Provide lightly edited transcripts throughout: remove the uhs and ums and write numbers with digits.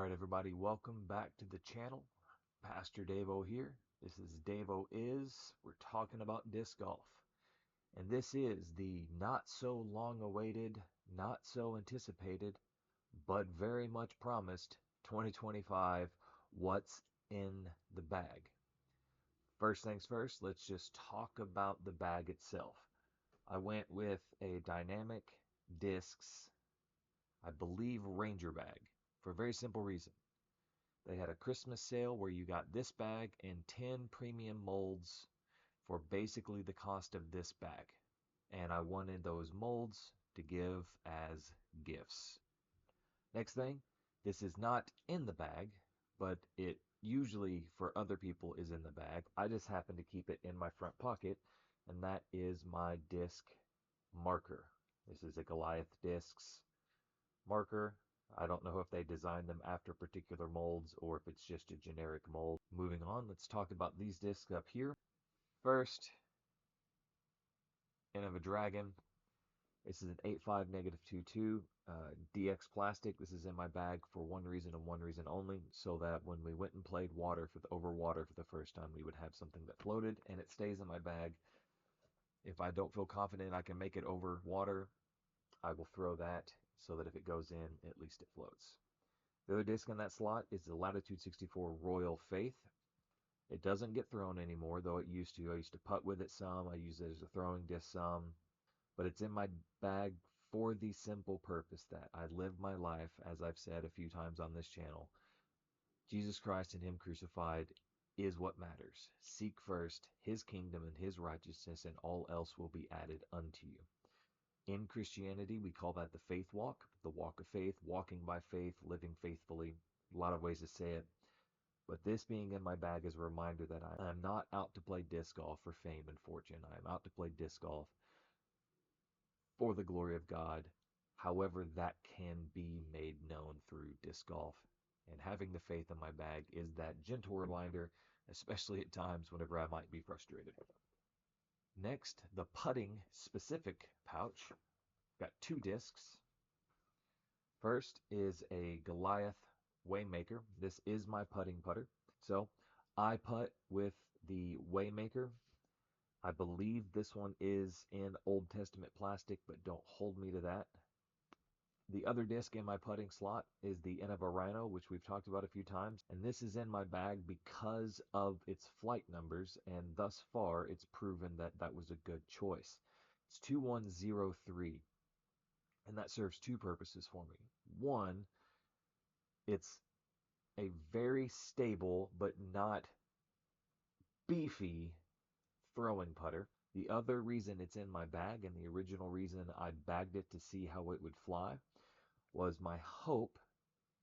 Alright everybody, welcome back to the channel. Pastor Davo here. This is Davo Is. We're talking about disc golf. And this is the not so long awaited, not so anticipated, but very much promised 2025 What's in the Bag. First things first, let's just talk about the bag itself. I went with a Dynamic Discs, I believe Ranger bag, for a very simple reason. They had a Christmas sale where you got this bag and 10 premium molds for basically the cost of this bag. And I wanted those molds to give as gifts. Next thing, this is not in the bag, but it usually for other people is in the bag. I just happen to keep it in my front pocket, and that is my disc marker. This is a Goliath Discs marker. I don't know if they designed them after particular molds or if it's just a generic mold. Moving on, let's talk about these discs up here. First, End of a Dragon. This is an 8.5 -22 DX plastic. This is in my bag for one reason and one reason only, so that when we went and played over water for the first time, we would have something that floated, and it stays in my bag. If I don't feel confident I can make it over water, I will throw that so that if it goes in, at least it floats. The other disc in that slot is the Latitude 64 Royal Faith. It doesn't get thrown anymore, though it used to. I used to putt with it some. I use it as a throwing disc some. But it's in my bag for the simple purpose that I live my life, as I've said a few times on this channel. Jesus Christ and Him crucified is what matters. Seek first His kingdom and His righteousness, and all else will be added unto you. In Christianity, we call that the faith walk, the walk of faith, walking by faith, living faithfully. A lot of ways to say it. But this being in my bag is a reminder that I am not out to play disc golf for fame and fortune. I am out to play disc golf for the glory of God. However, that can be made known through disc golf. And having the faith in my bag is that gentle reminder, especially at times whenever I might be frustrated. Next, the putting specific pouch. Got two discs. First is a Goliath Waymaker. This is my putting putter. So I putt with the Waymaker. I believe this one is in Old Testament plastic, but don't hold me to that. The other disc in my putting slot is the End of a Rhino, which we've talked about a few times. And this is in my bag because of its flight numbers. And thus far, it's proven that that was a good choice. It's 2103. And that serves two purposes for me. One, it's a very stable but not beefy throwing putter. The other reason it's in my bag, and the original reason I bagged it to see how it would fly, was my hope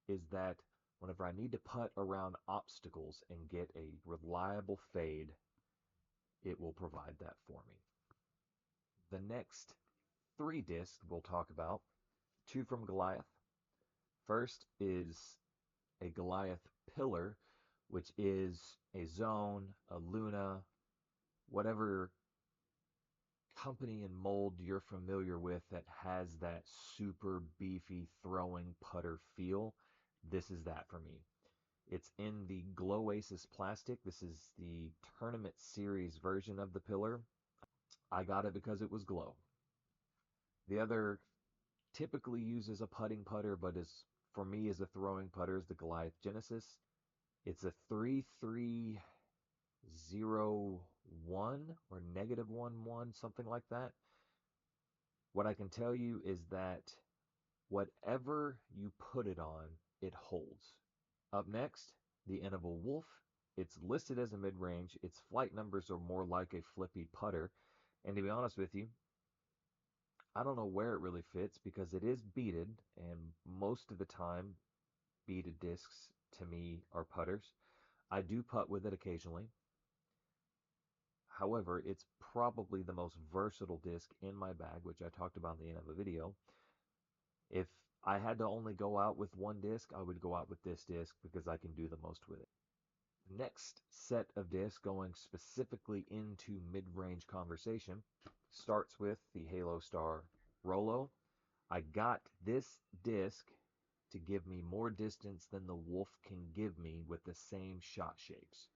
is that whenever I need to putt around obstacles and get a reliable fade, it will provide that for me. The next three discs we'll talk about, two from Goliath. First is a Goliath pillar, which is a Zone, a Luna, whatever company and mold you're familiar with that has that super beefy throwing putter feel. This is that for me. It's in the Gloasis plastic. This is the tournament series version of the pillar. I got it because it was glow. The other typically used as a putting putter, but is for me as a throwing putter, is the Goliath Genesis. It's a 3301 or -11, something like that. What I can tell you is that whatever you put it on, it holds. Up next, the End of a Wolf. It's listed as a mid-range. Its flight numbers are more like a flippy putter. And to be honest with you, I don't know where it really fits because it is beaded, and most of the time, beaded discs to me are putters. I do putt with it occasionally. However, it's probably the most versatile disc in my bag, which I talked about in the end of the video. If I had to only go out with one disc, I would go out with this disc because I can do the most with it. Next set of discs going specifically into mid-range conversation starts with the Halo Star Rolo. I got this disc to give me more distance than the Wolf can give me with the same shot shapes.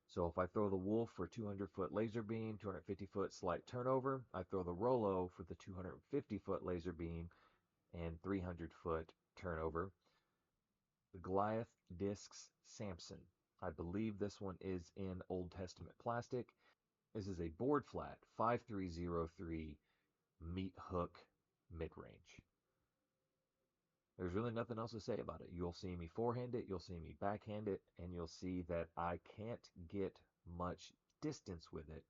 So if I throw the Wolf for 200-foot laser beam, 250-foot slight turnover, I throw the Rolo for the 250-foot laser beam and 300-foot turnover. The Goliath Discs Samson. I believe this one is in Old Testament plastic. This is a board flat 5303 meat hook mid-range. There's really nothing else to say about it. You'll see me forehand it, you'll see me backhand it, and you'll see that I can't get much distance with it.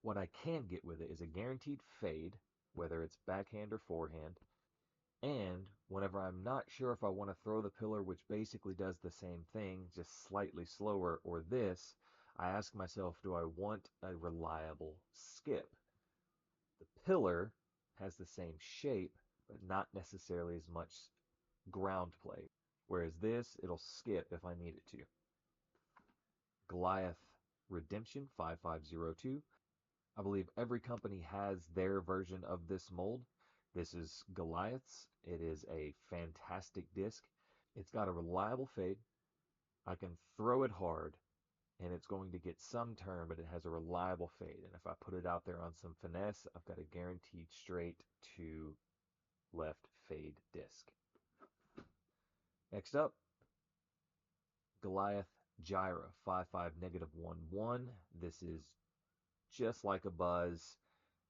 What I can get with it is a guaranteed fade, whether it's backhand or forehand. And whenever I'm not sure if I want to throw the pillar, which basically does the same thing, just slightly slower, or this, I ask myself, do I want a reliable skip? The pillar has the same shape, but not necessarily as much ground play. Whereas this, it'll skip if I need it to. Goliath Redemption 5502. I believe every company has their version of this mold. This is Goliath's. It is a fantastic disc. It's got a reliable fade. I can throw it hard and it's going to get some turn, but it has a reliable fade. And if I put it out there on some finesse, I've got a guaranteed straight to left fade disc. Next up, Goliath Gyra 55-11. This is just like a Buzz,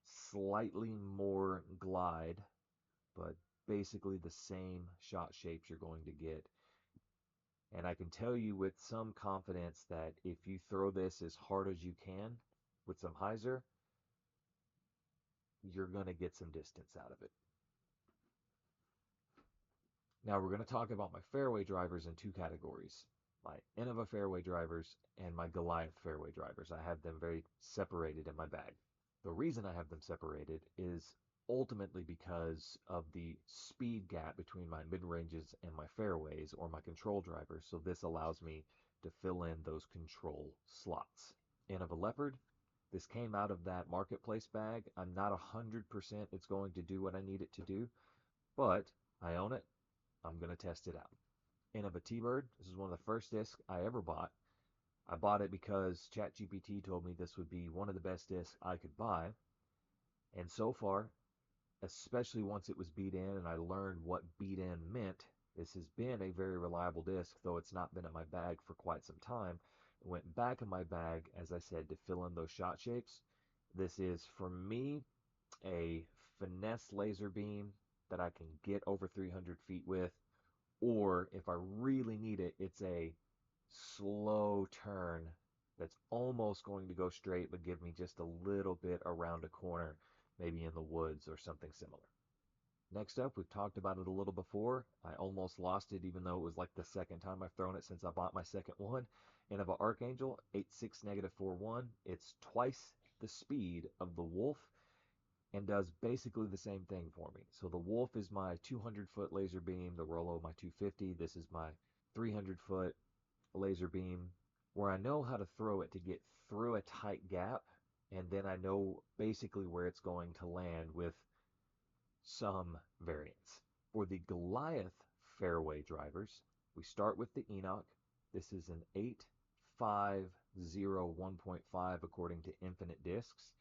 slightly more glide, but basically the same shot shapes you're going to get. And I can tell you with some confidence that if you throw this as hard as you can with some hyzer, you're going to get some distance out of it. Now we're going to talk about my fairway drivers in two categories. My Innova fairway drivers and my Goliath fairway drivers. I have them very separated in my bag. The reason I have them separated is ultimately because of the speed gap between my mid-ranges and my fairways or my control drivers. So this allows me to fill in those control slots. Innova Leopard, this came out of that marketplace bag. I'm not 100% it's going to do what I need it to do, but I own it. I'm going to test it out. Innova T-Bird, this is one of the first discs I ever bought. I bought it because ChatGPT told me this would be one of the best discs I could buy. And so far, especially once it was beat in and I learned what beat in meant, this has been a very reliable disc, though it's not been in my bag for quite some time. It went back in my bag, as I said, to fill in those shot shapes. This is, for me, a finesse laser beam that I can get over 300 feet with, or if I really need it, it's a slow turn that's almost going to go straight but give me just a little bit around a corner, maybe in the woods or something similar. Next up, we've talked about it a little before. I almost lost it even though it was like the second time I've thrown it since I bought my second one. Innova Archangel 86-41. It's twice the speed of the Wolf and does basically the same thing for me. So the Wolf is my 200-foot laser beam, the Rolo my 250. This is my 300-foot laser beam, where I know how to throw it to get through a tight gap, and then I know basically where it's going to land with some variance. For the Goliath fairway drivers, we start with the Enoch. This is an 850 according to Infinite Discs,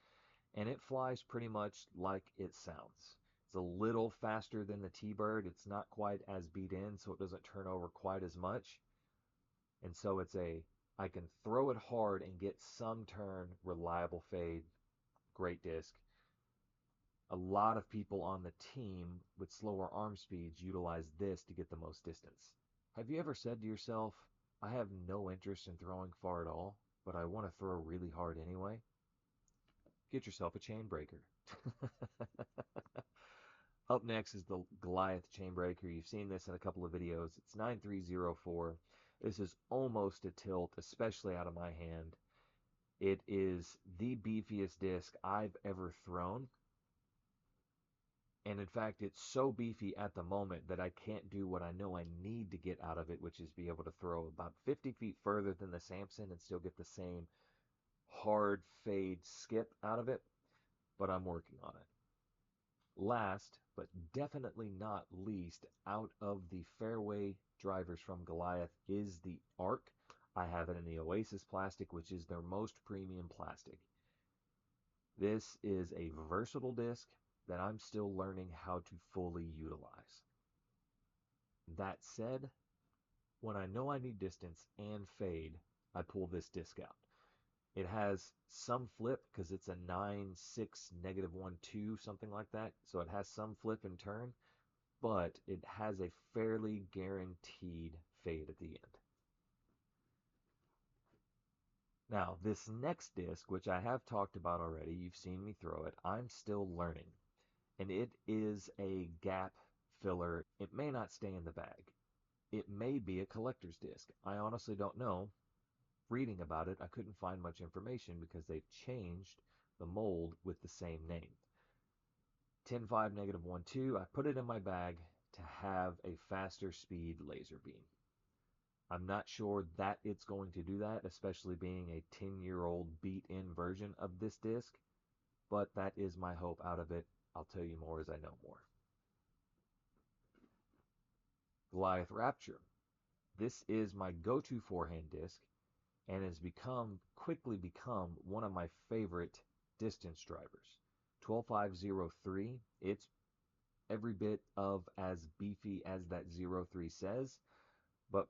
and it flies pretty much like it sounds. It's a little faster than the T-Bird. It's not quite as beat in, so it doesn't turn over quite as much. And so I can throw it hard and get some turn, reliable fade, great disc. A lot of people on the team with slower arm speeds utilize this to get the most distance. Have you ever said to yourself, I have no interest in throwing far at all, but I want to throw really hard anyway? Get yourself a chain breaker. Up next is the Goliath chain breaker. You've seen this in a couple of videos. It's 9304. This is almost a tilt, especially out of my hand. It is the beefiest disc I've ever thrown. And in fact, it's so beefy at the moment that I can't do what I know I need to get out of it, which is be able to throw about 50 feet further than the Samson and still get the same hard fade skip out of it. But I'm working on it. Last, but definitely not least, out of the fairway drivers from Goliath is the Arc. I have it in the Oasis plastic, which is their most premium plastic. This is a versatile disc that I'm still learning how to fully utilize. That said, when I know I need distance and fade, I pull this disc out. It has some flip because it's a 9.6 -1.2, something like that. So it has some flip and turn, but it has a fairly guaranteed fade at the end. Now, this next disc, which I have talked about already, you've seen me throw it, I'm still learning. And it is a gap filler. It may not stay in the bag. It may be a collector's disc. I honestly don't know. Reading about it, I couldn't find much information because they've changed the mold with the same name. 10.5 -1.2, I put it in my bag to have a faster speed laser beam. I'm not sure that it's going to do that, especially being a 10-year-old beat-in version of this disc, but that is my hope out of it. I'll tell you more as I know more. Goliath Rapture. This is my go-to forehand disc and has quickly become one of my favorite distance drivers. 12.503, it's every bit of as beefy as that 03 says, but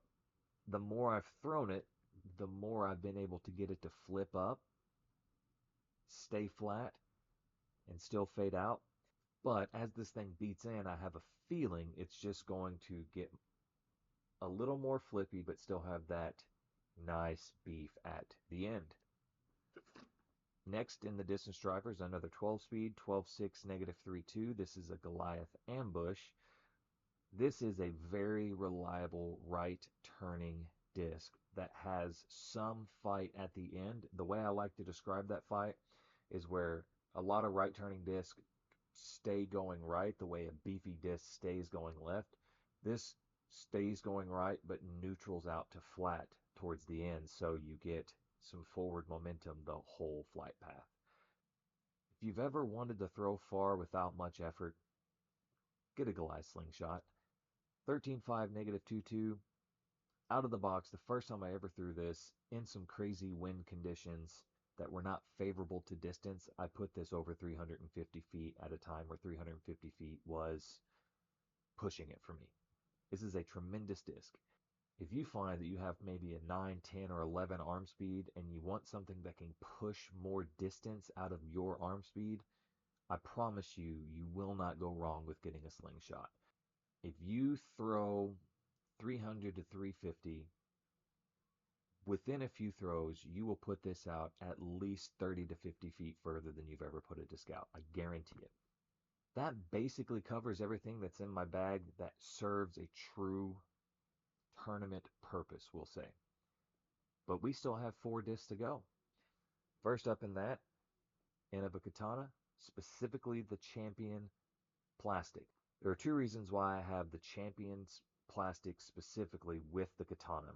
the more I've thrown it, the more I've been able to get it to flip up, stay flat, and still fade out. But as this thing beats in, I have a feeling it's just going to get a little more flippy, but still have that nice beef at the end. Next in the distance drivers, another 12 speed, 12.6 -3.2. This is a Goliath Ambush. This is a very reliable right turning disc that has some fight at the end. The way I like to describe that fight is where a lot of right turning discs stay going right, the way a beefy disc stays going left. This stays going right, but neutrals out to flat towards the end, so you get some forward momentum the whole flight path. If you've ever wanted to throw far without much effort, get a Goliath slingshot. 13.5 -2.2. Out of the box, the first time I ever threw this in some crazy wind conditions that were not favorable to distance, I put this over 350 feet at a time where 350 feet was pushing it for me. This is a tremendous disc. If you find that you have maybe a 9, 10, or 11 arm speed and you want something that can push more distance out of your arm speed, I promise you, you will not go wrong with getting a slingshot. If you throw 300 to 350, within a few throws, you will put this out at least 30 to 50 feet further than you've ever put a disc out. I guarantee it. That basically covers everything that's in my bag that serves a true tournament purpose, we'll say. But we still have 4 discs to go. First up in that, Inaba Katana, specifically the Champion plastic. There are 2 reasons why I have the Champion's plastic specifically with the Katana.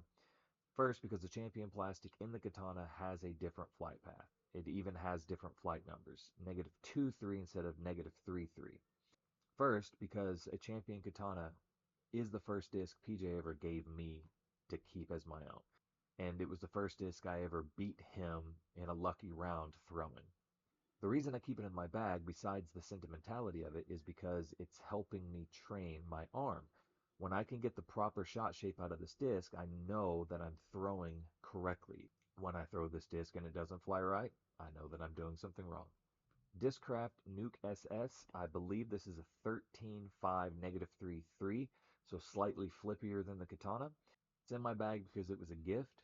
First, because the Champion plastic in the Katana has a different flight path. It even has different flight numbers, -2.3 instead of -3.3. First, because a Champion Katana is the first disc PJ ever gave me to keep as my own. And it was the first disc I ever beat him in a lucky round throwing. The reason I keep it in my bag, besides the sentimentality of it, is because it's helping me train my arm. When I can get the proper shot shape out of this disc, I know that I'm throwing correctly. When I throw this disc and it doesn't fly right, I know that I'm doing something wrong. Discraft Nuke SS, I believe this is a 13.5 -3.3, so slightly flippier than the Katana. It's in my bag because it was a gift,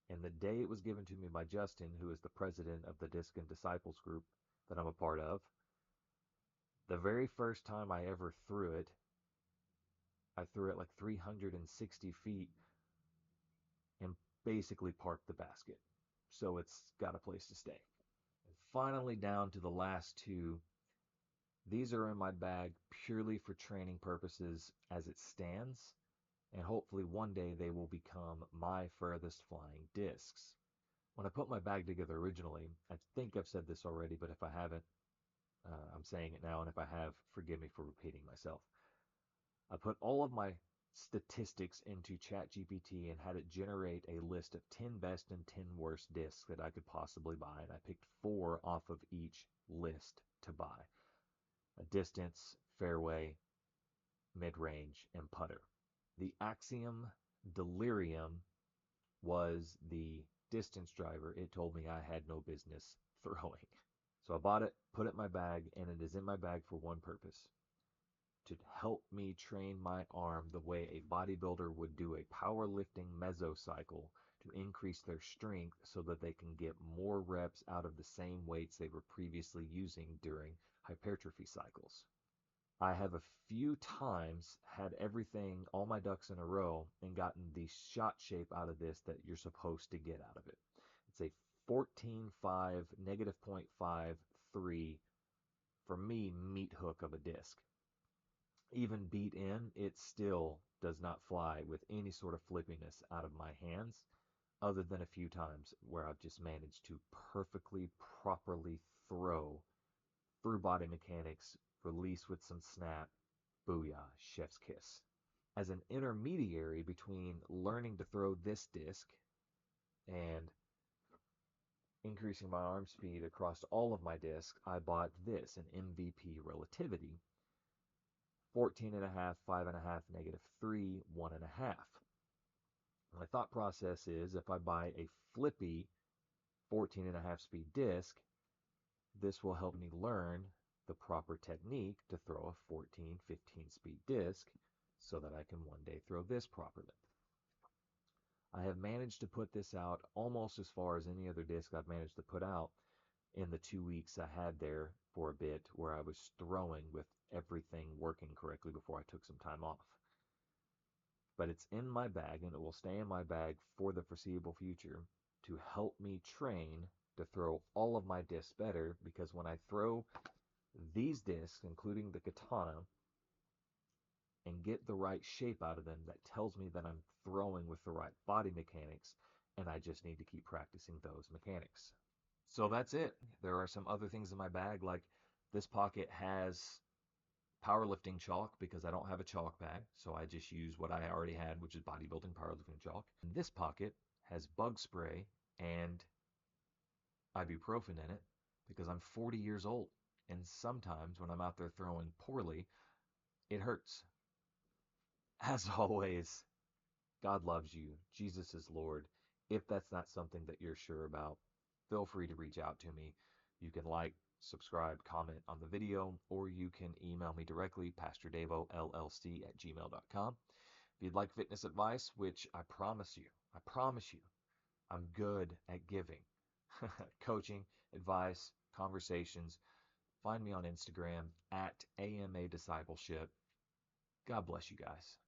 and the day it was given to me by Justin, who is the president of the Disc and Disciples group that I'm a part of, the very first time I ever threw it, I threw it like 360 feet and basically parked the basket. So it's got a place to stay. And finally, down to the last 2. These are in my bag purely for training purposes as it stands, and hopefully one day they will become my furthest flying discs. When I put my bag together originally, I think I've said this already, but if I haven't, I'm saying it now, and if I have, forgive me for repeating myself. I put all of my statistics into ChatGPT and had it generate a list of 10 best and 10 worst discs that I could possibly buy, and I picked 4 off of each list to buy: a distance, fairway, mid-range, and putter. The Axiom Delirium was the distance driver it told me I had no business throwing. So I bought it, put it in my bag, and it is in my bag for one purpose: to help me train my arm the way a bodybuilder would do a powerlifting mesocycle to increase their strength so that they can get more reps out of the same weights they were previously using during hypertrophy cycles. I have a few times had everything, all my ducks in a row, and gotten the shot shape out of this that you're supposed to get out of it. It's a 14.5, negative 0.53, for me, meat hook of a disc. Even beat in, it still does not fly with any sort of flippiness out of my hands, other than a few times where I've just managed to perfectly, properly throw through body mechanics, release with some snap, booyah, chef's kiss. As an intermediary between learning to throw this disc and increasing my arm speed across all of my discs, I bought this, an MVP Relativity, 14.5, 5.5, negative 3, 1.5. My thought process is if I buy a flippy 14.5 speed disc, this will help me learn the proper technique to throw a 14, 15 speed disc so that I can one day throw this properly. I have managed to put this out almost as far as any other disc I've managed to put out in the 2 weeks I had there for a bit where I was throwing with everything working correctly before I took some time off. But it's in my bag and it will stay in my bag for the foreseeable future to help me train to throw all of my discs better, because when I throw these discs, including the katana, and get the right shape out of them, that tells me that I'm throwing with the right body mechanics, and I just need to keep practicing those mechanics. So that's it. There are some other things in my bag, like this pocket has powerlifting chalk because I don't have a chalk bag, so I just use what I already had, which is bodybuilding powerlifting chalk. And this pocket has bug spray and ibuprofen in it because I'm 40 years old, and sometimes when I'm out there throwing poorly, it hurts. As always, God loves you. Jesus is Lord. If that's not something that you're sure about, feel free to reach out to me. You can like, subscribe, comment on the video, or you can email me directly, pastordavollc@gmail.com. If you'd like fitness advice, which I promise you, I'm good at giving coaching, advice, conversations, find me on Instagram at AMA Discipleship. God bless you guys.